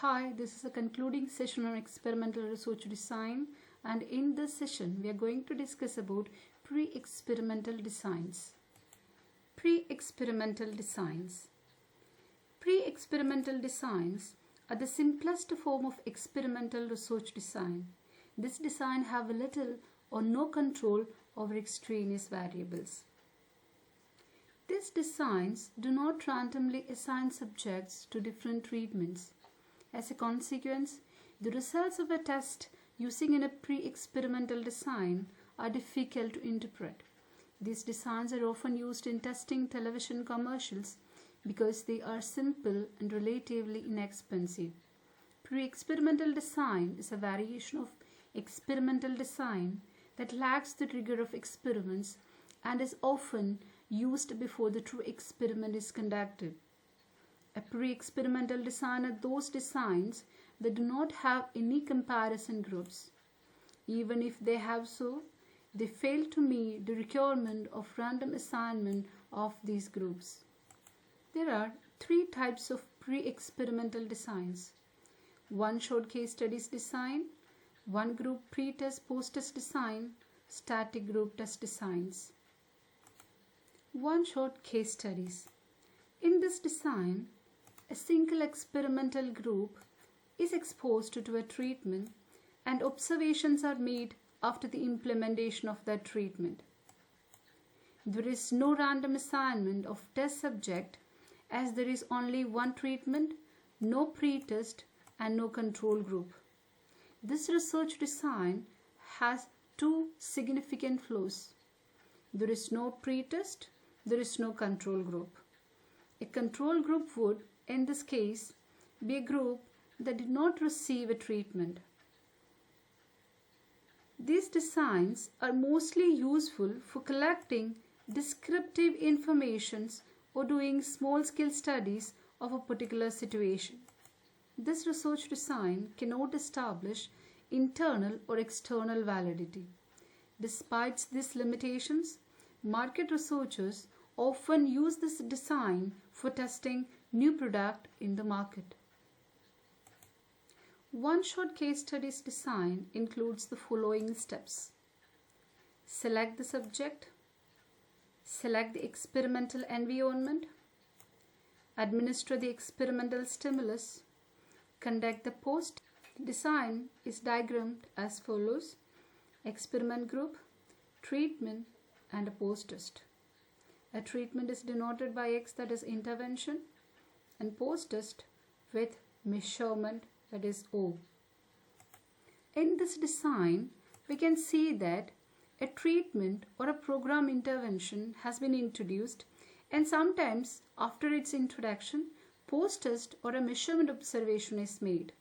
Hi, this is a concluding session on experimental research design, and in this session we are going to discuss about pre-experimental designs. Pre-experimental designs. Pre-experimental designs are the simplest form of experimental research design. This design have little or no control over extraneous variables. These designs do not randomly assign subjects to different treatments. As a consequence, the results of a test using a pre-experimental design are difficult to interpret. These designs are often used in testing television commercials because they are simple and relatively inexpensive. Pre-experimental design is a variation of experimental design that lacks the rigor of experiments and is often used before the true experiment is conducted. A pre-experimental design are those designs that do not have any comparison groups. Even if they have so, they fail to meet the requirement of random assignment of these groups. There are three types of pre-experimental designs: one-shot case studies design, one-group pre-test post-test design, static group test designs. One-shot case studies. In this design, a single experimental group is exposed to a treatment and observations are made after the implementation of that treatment. There is no random assignment of test subject as there is only one treatment, no pre-test and no control group. This research design has two significant flaws. There is no pre-test, there is no control group. A control group would, in this case, be a group that did not receive a treatment. These designs are mostly useful for collecting descriptive information or doing small-scale studies of a particular situation. This research design cannot establish internal or external validity. Despite these limitations, market researchers often use this design for testing new product in the market. One-shot case studies design includes the following steps: select the subject, select the experimental environment, administer the experimental stimulus, conduct the post. The design is diagrammed as follows: experiment group, treatment, and a post-test. A treatment is denoted by X, that is intervention, and post-test with measurement, that is O. In this design, we can see that a treatment or a program intervention has been introduced, and sometimes after its introduction, post-test or a measurement observation is made.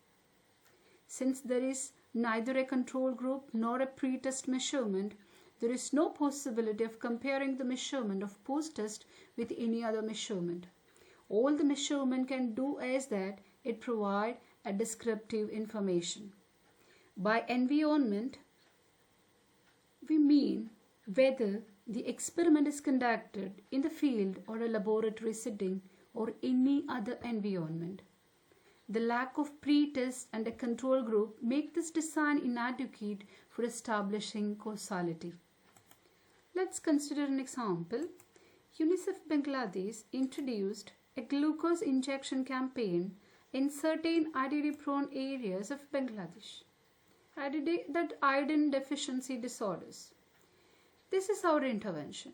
Since there is neither a control group nor a pre-test measurement, there is no possibility of comparing the measurement of post-test with any other measurement. All the measurement can do is that it provides a descriptive information. By environment, we mean whether the experiment is conducted in the field or a laboratory setting or any other environment. The lack of pre-test and a control group make this design inadequate for establishing causality. Let's consider an example. UNICEF Bangladesh introduced a glucose injection campaign in certain IDD-prone areas of Bangladesh, iodine deficiency disorders. This is our intervention.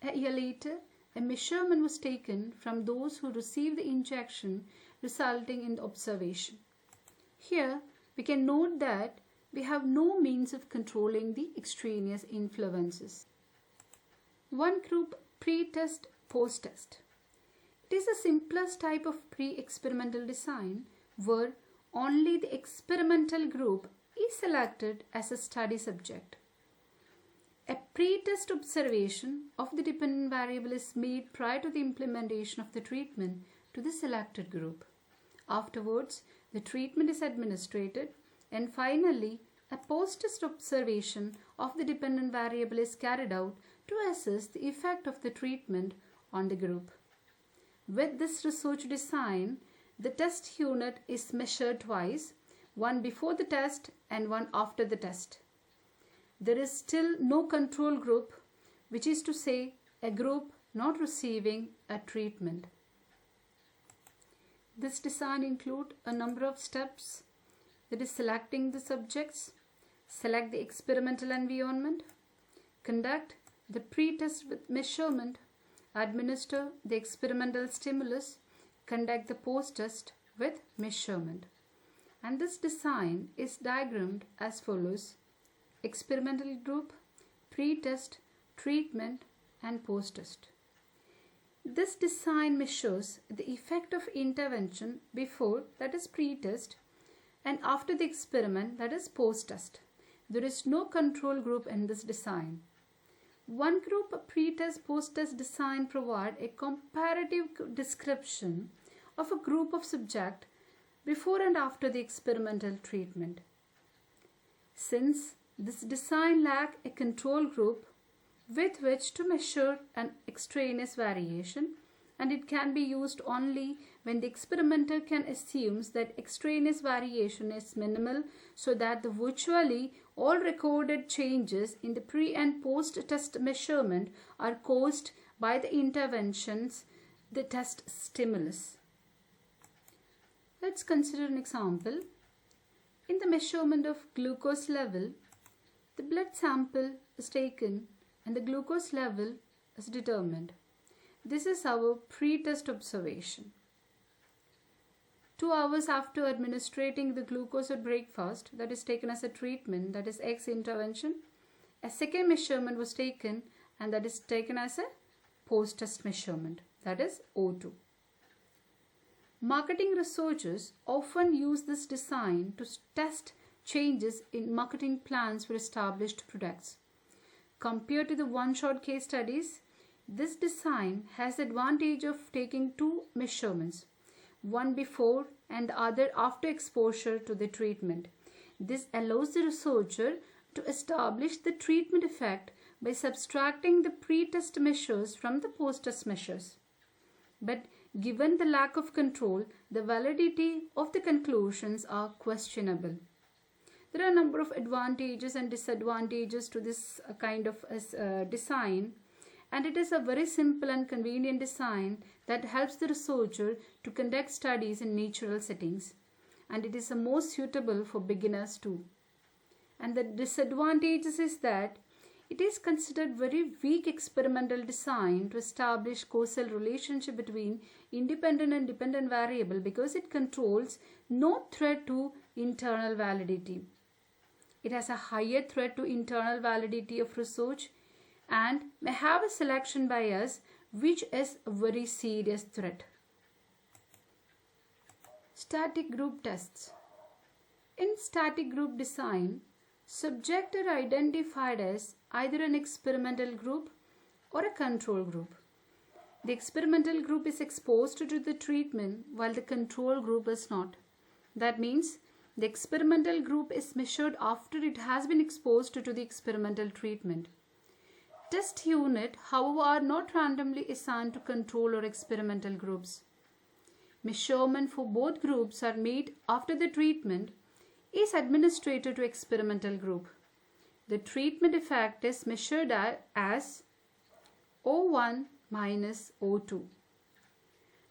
A year later, a measurement was taken from those who received the injection, resulting in the observation. Here, we can note that we have no means of controlling the extraneous influences. One group pre-test, post-test. It is the simplest type of pre-experimental design where only the experimental group is selected as a study subject. A pre-test observation of the dependent variable is made prior to the implementation of the treatment to the selected group. Afterwards, the treatment is administered, and finally, a post-test observation of the dependent variable is carried out to assess the effect of the treatment on the group. With this research design, the test unit is measured twice, one before the test and one after the test. There is still no control group, which is to say a group not receiving a treatment. This design includes a number of steps, that is selecting the subjects, select the experimental environment, conduct the pre-test with measurement, administer the experimental stimulus, conduct the post-test with measurement. And this design is diagrammed as follows: experimental group, pre-test, treatment, and post-test. This design measures the effect of intervention before, that is pre-test, and after the experiment, that is post-test. There is no control group in this design. One group pre-test, post-test design provide a comparative description of a group of subjects before and after the experimental treatment. Since this design lacks a control group with which to measure an extraneous variation, and it can be used only when the experimenter can assume that extraneous variation is minimal, so that the virtually all recorded changes in the pre and post test measurement are caused by the interventions, the test stimulus. Let's consider an example. In the measurement of glucose level, the blood sample is taken and the glucose level is determined. This is our pre-test observation. 2 hours after administering the glucose at breakfast, that is taken as a treatment, that is X intervention, a second measurement was taken and that is taken as a post-test measurement, that is O2. Marketing researchers often use this design to test changes in marketing plans for established products. Compared to the one-shot case studies, this design has the advantage of taking 2 measurements, one before and the other after exposure to the treatment. This allows the researcher to establish the treatment effect by subtracting the pre-test measures from the post-test measures. But given the lack of control, the validity of the conclusions are questionable. There are a number of advantages and disadvantages to this kind of design, and it is a very simple and convenient design that helps the researcher to conduct studies in natural settings, and it is the most suitable for beginners too. And the disadvantages is that it is considered very weak experimental design to establish causal relationship between independent and dependent variable, because it controls no threat to internal validity. It has a higher threat to internal validity of research and may have a selection bias, which is a very serious threat. Static group tests. In static group design, subjects are identified as either an experimental group or a control group. The experimental group is exposed to the treatment while the control group is not. That means the experimental group is measured after it has been exposed to the experimental treatment. Test unit, however, are not randomly assigned to control or experimental groups. Measurement for both groups are made after the treatment is administered to experimental group. The treatment effect is measured as O1 minus O2.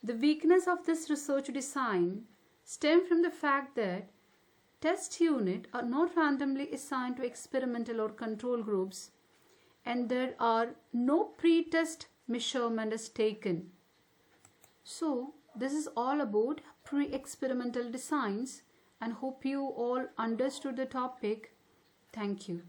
The weakness of this research design stems from the fact that test units are not randomly assigned to experimental or control groups, and there are no pre-test measurement is taken. So this is all about pre-experimental designs, and hope you all understood the topic. Thank you.